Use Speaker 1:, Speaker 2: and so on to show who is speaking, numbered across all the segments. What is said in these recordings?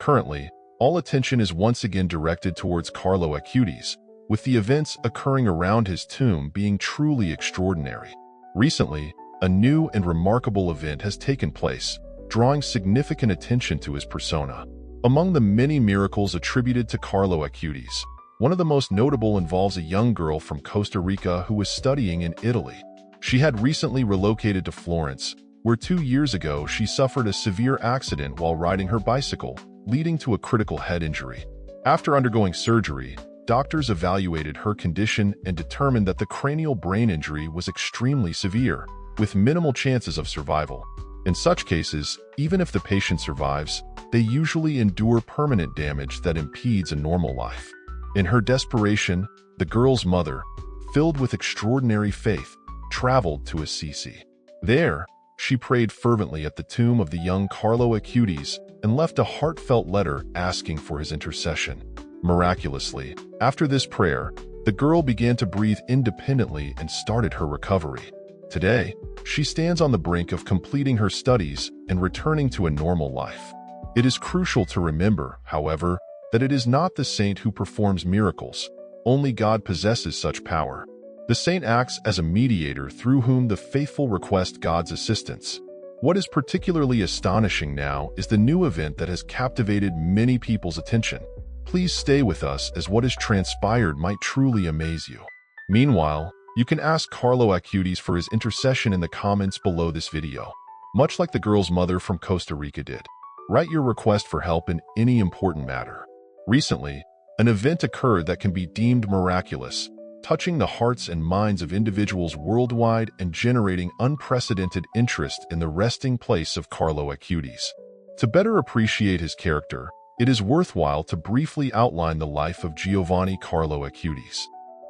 Speaker 1: Currently, all attention is once again directed towards Carlo Acutis, with the events occurring around his tomb being truly extraordinary. Recently, a new and remarkable event has taken place, drawing significant attention to his persona. Among the many miracles attributed to Carlo Acutis, one of the most notable involves a young girl from Costa Rica who was studying in Italy. She had recently relocated to Florence, where 2 years ago she suffered a severe accident while riding her bicycle, leading to a critical head injury. After undergoing surgery, doctors evaluated her condition and determined that the cranial brain injury was extremely severe, with minimal chances of survival. In such cases, even if the patient survives, they usually endure permanent damage that impedes a normal life. In her desperation, the girl's mother, filled with extraordinary faith, traveled to Assisi. There, she prayed fervently at the tomb of the young Carlo Acutis and left a heartfelt letter asking for his intercession. Miraculously, after this prayer, the girl began to breathe independently and started her recovery. Today, she stands on the brink of completing her studies and returning to a normal life. It is crucial to remember, however, that it is not the saint who performs miracles. Only God possesses such power. The saint acts as a mediator through whom the faithful request God's assistance. What is particularly astonishing now is the new event that has captivated many people's attention. Please stay with us as what has transpired might truly amaze you. Meanwhile, you can ask Carlo Acutis for his intercession in the comments below this video, much like the girl's mother from Costa Rica did. Write your request for help in any important matter. Recently, an event occurred that can be deemed miraculous, touching the hearts and minds of individuals worldwide and generating unprecedented interest in the resting place of Carlo Acutis. To better appreciate his character, it is worthwhile to briefly outline the life of Giovanni Carlo Acutis.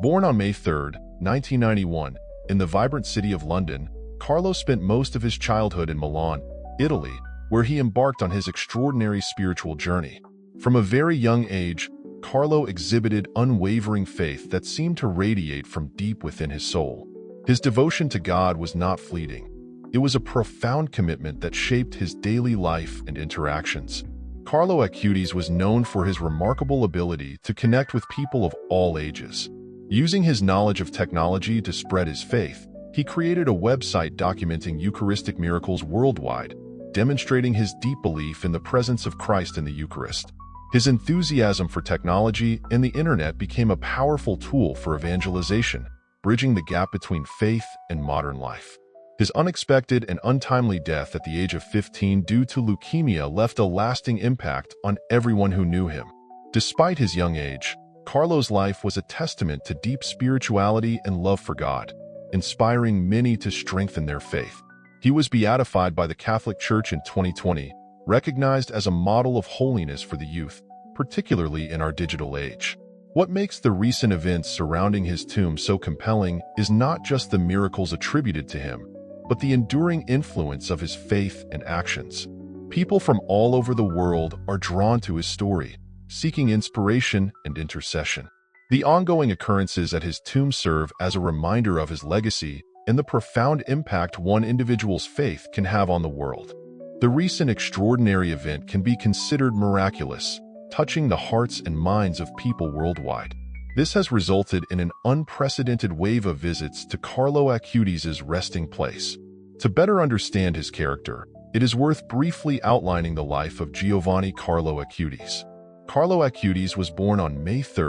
Speaker 1: Born on May 3, 1991, in the vibrant city of London, Carlo spent most of his childhood in Milan, Italy, where he embarked on his extraordinary spiritual journey. From a very young age, Carlo exhibited unwavering faith that seemed to radiate from deep within his soul. His devotion to God was not fleeting. It was a profound commitment that shaped his daily life and interactions. Carlo Acutis was known for his remarkable ability to connect with people of all ages. Using his knowledge of technology to spread his faith, he created a website documenting Eucharistic miracles worldwide, demonstrating his deep belief in the presence of Christ in the Eucharist. His enthusiasm for technology and the internet became a powerful tool for evangelization, bridging the gap between faith and modern life. His unexpected and untimely death at the age of 15 due to leukemia left a lasting impact on everyone who knew him. Despite his young age, Carlo's life was a testament to deep spirituality and love for God, inspiring many to strengthen their faith. He was beatified by the Catholic Church in 2020, recognized as a model of holiness for the youth, particularly in our digital age. What makes the recent events surrounding his tomb so compelling is not just the miracles attributed to him, but the enduring influence of his faith and actions. People from all over the world are drawn to his story, seeking inspiration and intercession. The ongoing occurrences at his tomb serve as a reminder of his legacy and the profound impact one individual's faith can have on the world. The recent extraordinary event can be considered miraculous, touching the hearts and minds of people worldwide. This has resulted in an unprecedented wave of visits to Carlo Acutis' resting place. To better understand his character, it is worth briefly outlining the life of Giovanni Carlo Acutis. Carlo Acutis was born on May 3,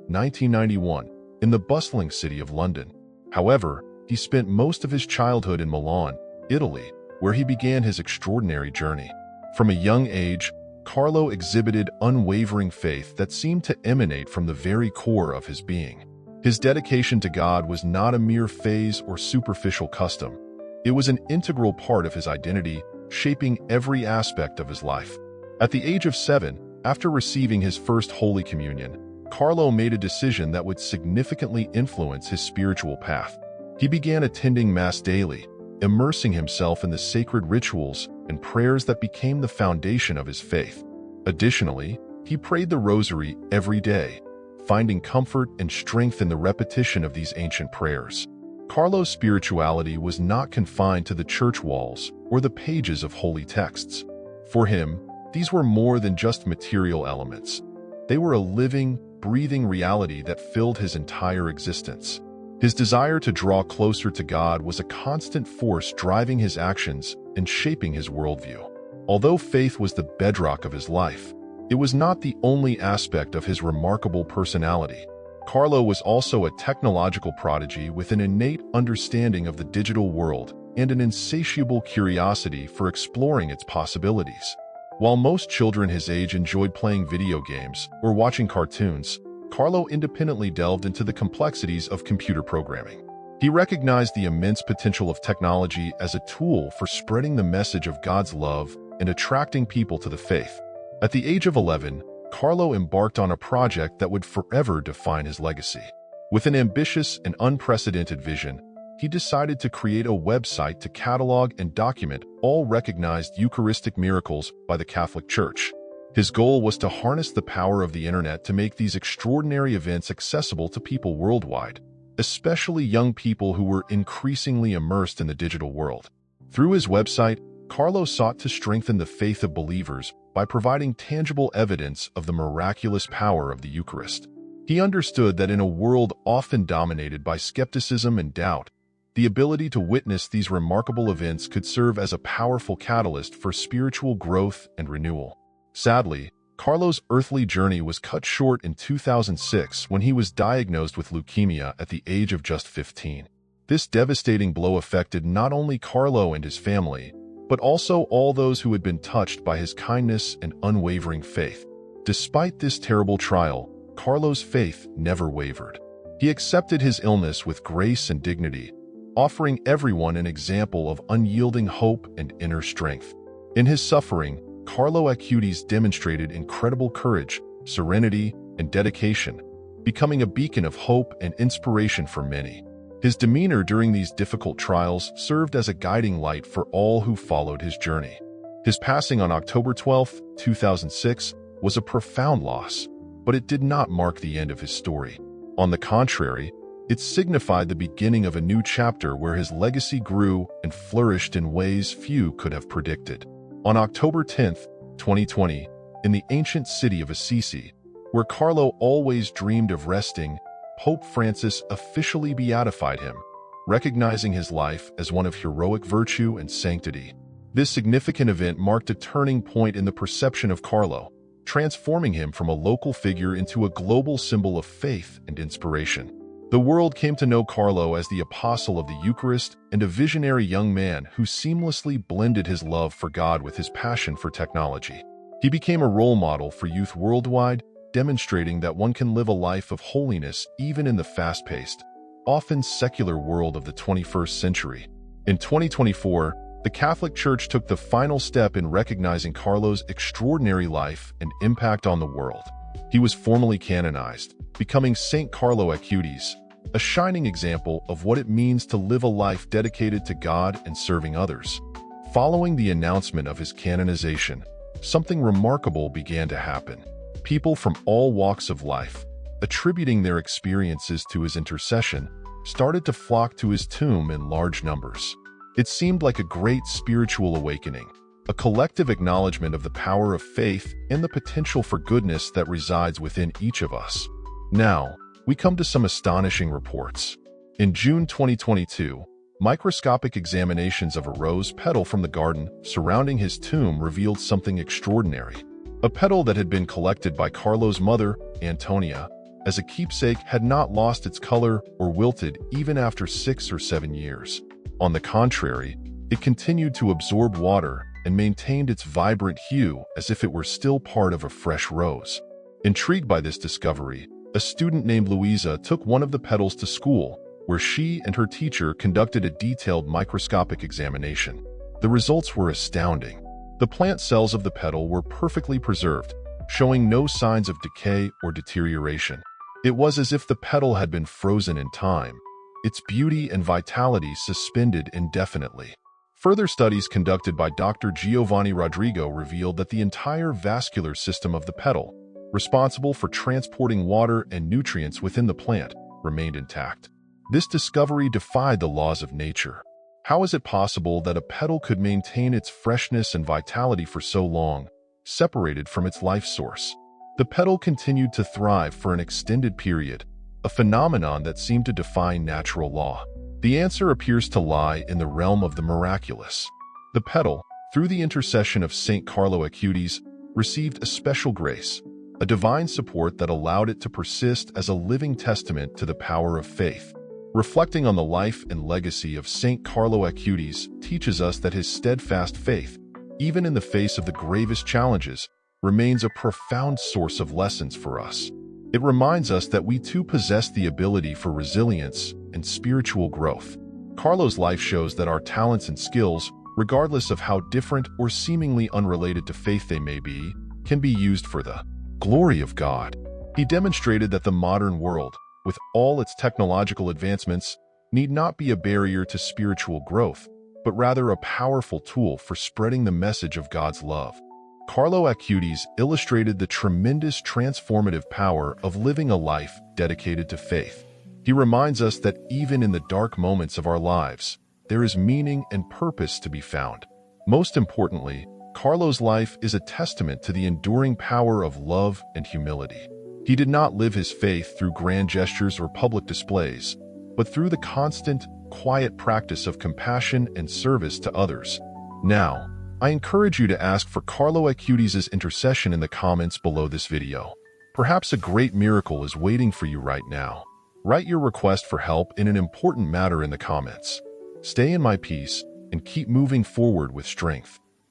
Speaker 1: 1991, in the bustling city of London. However, he spent most of his childhood in Milan, Italy, where he began his extraordinary journey. From a young age, Carlo exhibited unwavering faith that seemed to emanate from the very core of his being. His dedication to God was not a mere phase or superficial custom. It was an integral part of his identity, shaping every aspect of his life. At the age of 7, after receiving his first Holy Communion, Carlo made a decision that would significantly influence his spiritual path. He began attending Mass daily, immersing himself in the sacred rituals and prayers that became the foundation of his faith. Additionally, he prayed the Rosary every day, finding comfort and strength in the repetition of these ancient prayers. Carlo's spirituality was not confined to the church walls or the pages of holy texts. For him, these were more than just material elements. They were a living, breathing reality that filled his entire existence. His desire to draw closer to God was a constant force driving his actions and shaping his worldview. Although faith was the bedrock of his life, it was not the only aspect of his remarkable personality. Carlo was also a technological prodigy with an innate understanding of the digital world and an insatiable curiosity for exploring its possibilities. While most children his age enjoyed playing video games or watching cartoons, Carlo independently delved into the complexities of computer programming. He recognized the immense potential of technology as a tool for spreading the message of God's love and attracting people to the faith. At the age of 11, Carlo embarked on a project that would forever define his legacy. With an ambitious and unprecedented vision, he decided to create a website to catalog and document all recognized Eucharistic miracles by the Catholic Church. His goal was to harness the power of the internet to make these extraordinary events accessible to people worldwide, especially young people who were increasingly immersed in the digital world. Through his website, Carlo sought to strengthen the faith of believers by providing tangible evidence of the miraculous power of the Eucharist. He understood that in a world often dominated by skepticism and doubt, the ability to witness these remarkable events could serve as a powerful catalyst for spiritual growth and renewal. Sadly, Carlo's earthly journey was cut short in 2006 when he was diagnosed with leukemia at the age of just 15. This devastating blow affected not only Carlo and his family, but also all those who had been touched by his kindness and unwavering faith. Despite this terrible trial, Carlo's faith never wavered. He accepted his illness with grace and dignity, offering everyone an example of unyielding hope and inner strength. In his suffering, Carlo Acutis demonstrated incredible courage, serenity, and dedication, becoming a beacon of hope and inspiration for many. His demeanor during these difficult trials served as a guiding light for all who followed his journey. His passing on October 12, 2006, was a profound loss, but it did not mark the end of his story. On the contrary, it signified the beginning of a new chapter where his legacy grew and flourished in ways few could have predicted. On October 10, 2020, in the ancient city of Assisi, where Carlo always dreamed of resting, Pope Francis officially beatified him, recognizing his life as one of heroic virtue and sanctity. This significant event marked a turning point in the perception of Carlo, transforming him from a local figure into a global symbol of faith and inspiration. The world came to know Carlo as the apostle of the Eucharist and a visionary young man who seamlessly blended his love for God with his passion for technology. He became a role model for youth worldwide, demonstrating that one can live a life of holiness even in the fast-paced, often secular world of the 21st century. In 2024, the Catholic Church took the final step in recognizing Carlo's extraordinary life and impact on the world. He was formally canonized, becoming Saint Carlo Acutis, a shining example of what it means to live a life dedicated to God and serving others. Following the announcement of his canonization, something remarkable began to happen. People from all walks of life, attributing their experiences to his intercession, started to flock to his tomb in large numbers. It seemed like a great spiritual awakening, a collective acknowledgement of the power of faith and the potential for goodness that resides within each of us. Now, we come to some astonishing reports. In June 2022, microscopic examinations of a rose petal from the garden surrounding his tomb revealed something extraordinary. A petal that had been collected by Carlo's mother, Antonia, as a keepsake had not lost its color or wilted even after 6 or 7 years. On the contrary, it continued to absorb water and maintained its vibrant hue as if it were still part of a fresh rose. Intrigued by this discovery, a student named Louisa took one of the petals to school, where she and her teacher conducted a detailed microscopic examination. The results were astounding. The plant cells of the petal were perfectly preserved, showing no signs of decay or deterioration. It was as if the petal had been frozen in time, its beauty and vitality suspended indefinitely. Further studies conducted by Dr. Giovanni Rodrigo revealed that the entire vascular system of the petal, responsible for transporting water and nutrients within the plant, remained intact. This discovery defied the laws of nature. How is it possible that a petal could maintain its freshness and vitality for so long, separated from its life source. The petal continued to thrive for an extended period, a phenomenon that seemed to defy natural law. The answer appears to lie in the realm of the miraculous. The petal, through the intercession of Saint Carlo Acutis, received a special grace, a divine support that allowed it to persist as a living testament to the power of faith. Reflecting on the life and legacy of Saint Carlo Acutis teaches us that his steadfast faith, even in the face of the gravest challenges, remains a profound source of lessons for us. It reminds us that we too possess the ability for resilience and spiritual growth. Carlo's life shows that our talents and skills, regardless of how different or seemingly unrelated to faith they may be, can be used for the glory of God. He demonstrated that the modern world, with all its technological advancements, need not be a barrier to spiritual growth, but rather a powerful tool for spreading the message of God's love. Carlo Acutis illustrated the tremendous transformative power of living a life dedicated to faith. He reminds us that even in the dark moments of our lives, there is meaning and purpose to be found. Most importantly, Carlo's life is a testament to the enduring power of love and humility. He did not live his faith through grand gestures or public displays, but through the constant, quiet practice of compassion and service to others. Now, I encourage you to ask for Carlo Acutis' intercession in the comments below this video. Perhaps a great miracle is waiting for you right now. Write your request for help in an important matter in the comments. Stay in my peace and keep moving forward with strength.